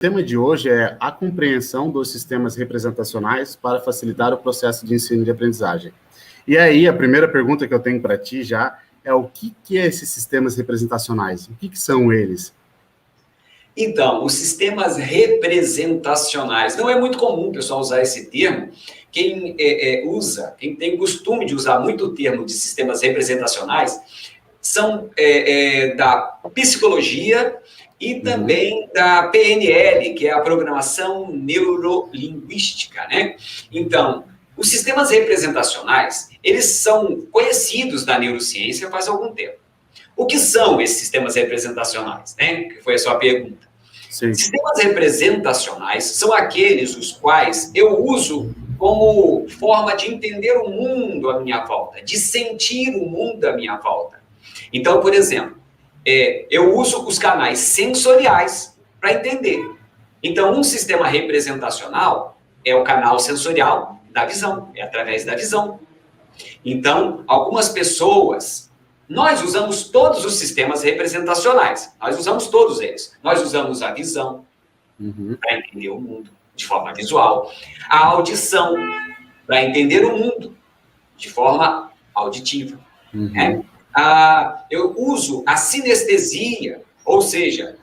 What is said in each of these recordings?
tema de hoje é a compreensão dos sistemas representacionais para facilitar o processo de ensino e de aprendizagem. E aí, a primeira pergunta que eu tenho para ti já é o que é esses sistemas representacionais? O que são eles? Então, os sistemas representacionais, não é muito comum o pessoal usar esse termo. Quem quem tem costume de usar muito o termo de sistemas representacionais, são da psicologia e também da PNL, que é a programação neurolinguística, né? Então, os sistemas representacionais, eles são conhecidos da neurociência faz algum tempo. O que são esses sistemas representacionais, né? Que foi a sua pergunta. Sim. Sistemas representacionais são aqueles os quais eu uso como forma de entender o mundo à minha volta, de sentir o mundo à minha volta. Então, por exemplo, eu uso os canais sensoriais para entender. Então, um sistema representacional é o canal sensorial da visão, é através da visão. Então, algumas pessoas, nós usamos todos os sistemas representacionais, nós usamos todos eles. Nós usamos a visão para entender o mundo de forma visual, a audição para entender o mundo de forma auditiva, né? Eu uso a sinestesia, ou seja,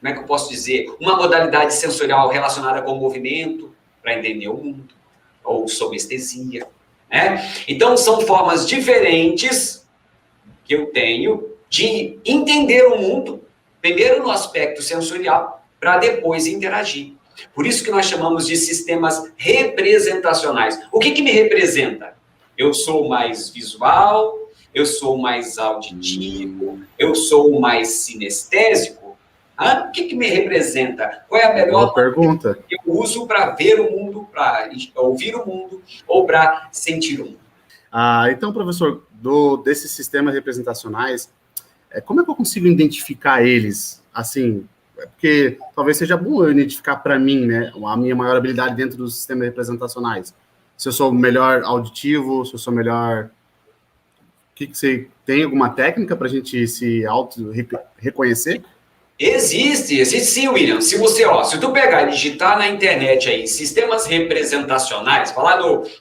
como é que eu posso dizer? Uma modalidade sensorial relacionada com o movimento para entender o mundo, ou somestesia, né? Então, são formas diferentes que eu tenho de entender o mundo, primeiro no aspecto sensorial, para depois interagir. Por isso que nós chamamos de sistemas representacionais. O que me representa? Eu sou mais visual, eu sou mais auditivo, eu sou mais sinestésico. O que me representa? Qual é a melhor pergunta que eu uso para ver o mundo, para ouvir o mundo ou para sentir o mundo? Então, professor, desses sistemas representacionais, como é que eu consigo identificar eles? Assim, porque talvez seja bom eu identificar para mim, né, a minha maior habilidade dentro dos sistemas representacionais. Se eu sou melhor auditivo, se eu sou melhor... que você tem alguma técnica para a gente se auto-reconhecer? Existe sim, William. Se tu pegar e digitar na internet aí, sistemas representacionais,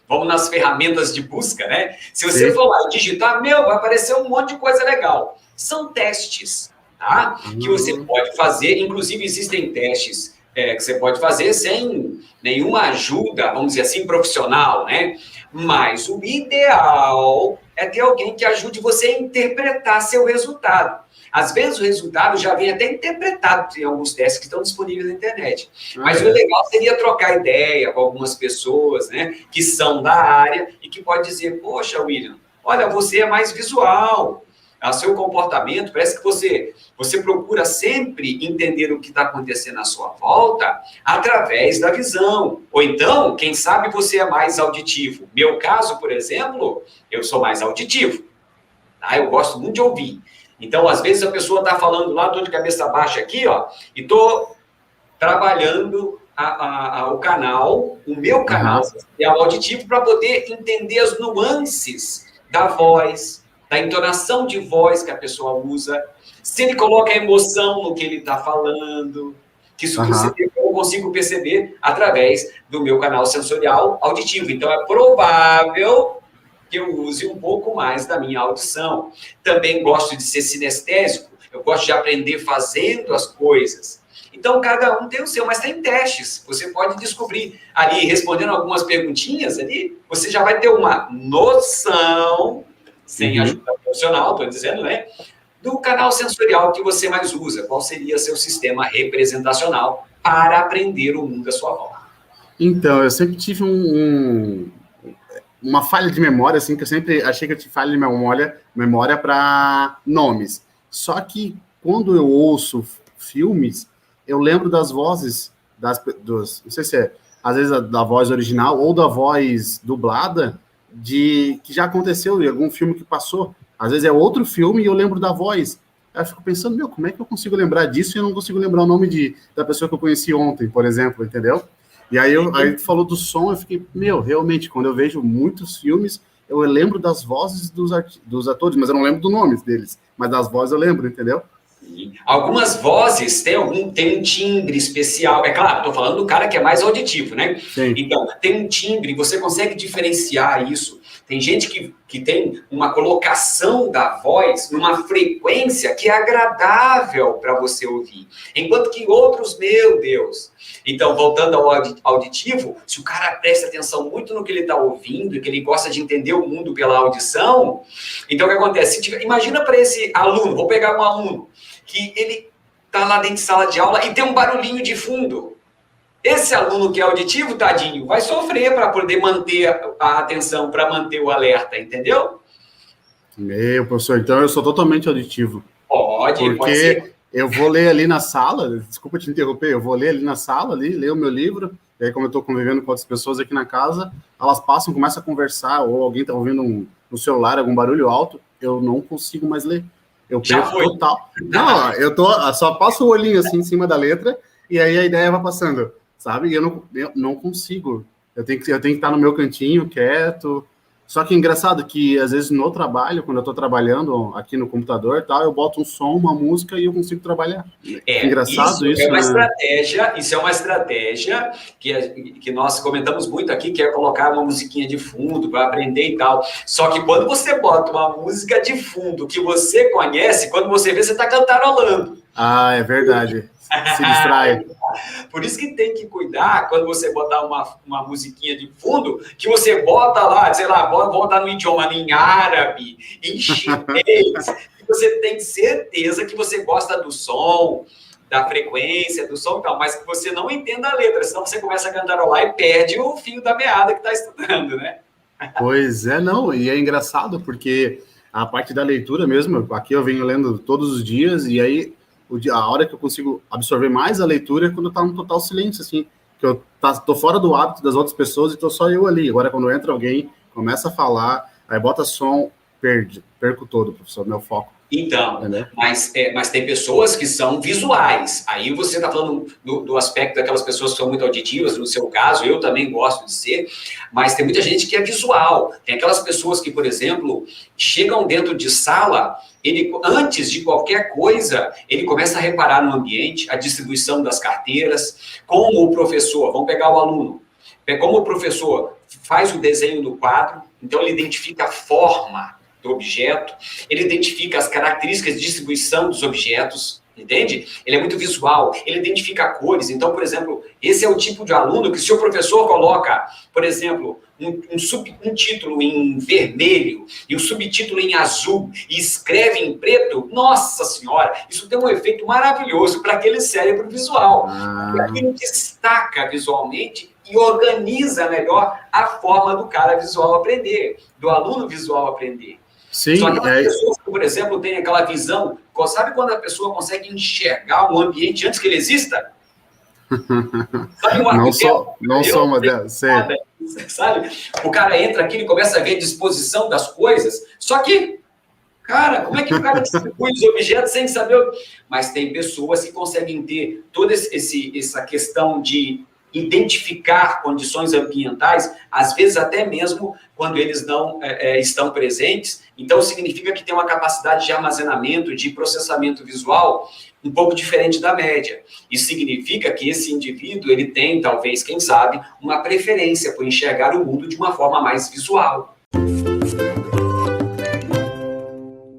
vamos nas ferramentas de busca, né? Se você for lá e digitar, vai aparecer um monte de coisa legal. São testes, tá? Que você pode fazer, inclusive existem testes que você pode fazer sem nenhuma ajuda, vamos dizer assim, profissional, né? Mas o ideal é ter alguém que ajude você a interpretar seu resultado. Às vezes o resultado já vem até interpretado em alguns testes que estão disponíveis na internet. Mas o legal seria trocar ideia com algumas pessoas, né, que são da área e que pode dizer, poxa, William, olha, você é mais visual, o seu comportamento, parece que você procura sempre entender o que está acontecendo à sua volta através da visão. Ou então, quem sabe você é mais auditivo. Meu caso, por exemplo, eu sou mais auditivo. Tá? Eu gosto muito de ouvir. Então, às vezes, a pessoa está falando lá, estou de cabeça baixa aqui, ó, e estou trabalhando o canal, o meu canal auditivo, para poder entender as nuances da voz, da entonação de voz que a pessoa usa, se ele coloca emoção no que ele está falando, que isso eu consigo perceber através do meu canal sensorial auditivo. Então, é provável que eu use um pouco mais da minha audição. Também gosto de ser sinestésico, eu gosto de aprender fazendo as coisas. Então, cada um tem o seu, mas tem testes. Você pode descobrir ali, respondendo algumas perguntinhas ali, você já vai ter uma noção, sem ajuda profissional, estou dizendo, né? Do canal sensorial que você mais usa. Qual seria seu sistema representacional para aprender o mundo à sua volta? Então, eu sempre tive uma falha de memória, assim, que eu sempre achei que eu tinha falha de memória para nomes. Só que quando eu ouço filmes, eu lembro das vozes, não sei se é, às vezes da voz original ou da voz dublada, que já aconteceu em algum filme que passou. Às vezes é outro filme e eu lembro da voz. Aí eu fico pensando, como é que eu consigo lembrar disso e eu não consigo lembrar o nome da pessoa que eu conheci ontem, por exemplo, entendeu? E aí tu falou do som, eu fiquei, realmente, quando eu vejo muitos filmes, eu lembro das vozes dos atores, mas eu não lembro do nome deles, mas das vozes eu lembro, entendeu? E algumas vozes têm um timbre especial. É claro, estou falando do cara que é mais auditivo, né? Sim. Então, tem um timbre, você consegue diferenciar isso. Tem gente que tem uma colocação da voz numa frequência que é agradável para você ouvir. Enquanto que outros, meu Deus. Então, voltando ao auditivo, se o cara presta atenção muito no que ele está ouvindo e que ele gosta de entender o mundo pela audição, então o que acontece? Imagina para esse aluno, vou pegar um aluno, que ele está lá dentro de sala de aula e tem um barulhinho de fundo. Esse aluno que é auditivo, tadinho, vai sofrer para poder manter a atenção, para manter o alerta, entendeu? Meu, professor, então eu sou totalmente auditivo. Pode ser. Porque eu vou ler ali na sala, desculpa te interromper, eu vou ler ali na sala, ler o meu livro, e aí como eu estou convivendo com outras pessoas aqui na casa, elas passam, começam a conversar, ou alguém está ouvindo no celular algum barulho alto, eu não consigo mais ler. Eu perco total. Não, só passo o olhinho assim em cima da letra, e aí a ideia vai passando, sabe? E eu não consigo. Eu tenho que estar no meu cantinho, quieto. Só que é engraçado que, às vezes, no trabalho, quando eu estou trabalhando aqui no computador e tal, eu boto um som, uma música e eu consigo trabalhar. Engraçado isso, é uma né? estratégia, isso é uma estratégia que nós comentamos muito aqui, que é colocar uma musiquinha de fundo para aprender e tal. Só que quando você bota uma música de fundo que você conhece, quando você vê, você está cantarolando. Ah, é verdade. Se distrai. Por isso que tem que cuidar quando você botar uma musiquinha de fundo, que você bota lá, sei lá, bota no idioma em árabe, em chinês, que você tem certeza que você gosta do som, da frequência, do som e tal, mas que você não entenda a letra, senão você começa a cantarolar e perde o fio da meada que está estudando, né? Pois é, não, e é engraçado porque a parte da leitura mesmo, aqui eu venho lendo todos os dias, e aí a hora que eu consigo absorver mais a leitura é quando tá no total silêncio, assim, que eu tô fora do hábito das outras pessoas e tô só eu ali. Agora, quando entra alguém, começa a falar, aí bota som, perco todo, professor, meu foco. Então, mas tem pessoas que são visuais. Aí você está falando do aspecto daquelas pessoas que são muito auditivas, no seu caso, eu também gosto de ser, mas tem muita gente que é visual. Tem aquelas pessoas que, por exemplo, chegam dentro de sala, antes de qualquer coisa, ele começa a reparar no ambiente, a distribuição das carteiras, como o professor, vamos pegar o aluno, como o professor faz o desenho do quadro, então ele identifica a forma do objeto, ele identifica as características de distribuição dos objetos, entende? Ele é muito visual, ele identifica cores. Então, por exemplo, esse é o tipo de aluno que, se o professor coloca, por exemplo, um título em vermelho e o subtítulo em azul e escreve em preto, nossa senhora, isso tem um efeito maravilhoso para aquele cérebro visual. Aquilo destaca visualmente e organiza melhor a forma do cara visual aprender, do aluno visual aprender. Sim, só que as pessoas que, por exemplo, têm aquela visão, sabe quando a pessoa consegue enxergar um ambiente antes que ele exista? Sabe, não sou uma delas, sabe? O cara entra aqui e começa a ver a disposição das coisas, só que, cara, como é que o cara distribui os objetos sem saber? Mas tem pessoas que conseguem ter toda essa questão de identificar condições ambientais, às vezes até mesmo quando eles não estão presentes. Então, significa que tem uma capacidade de armazenamento, de processamento visual um pouco diferente da média. Isso significa que esse indivíduo, ele tem, talvez, quem sabe, uma preferência por enxergar o mundo de uma forma mais visual.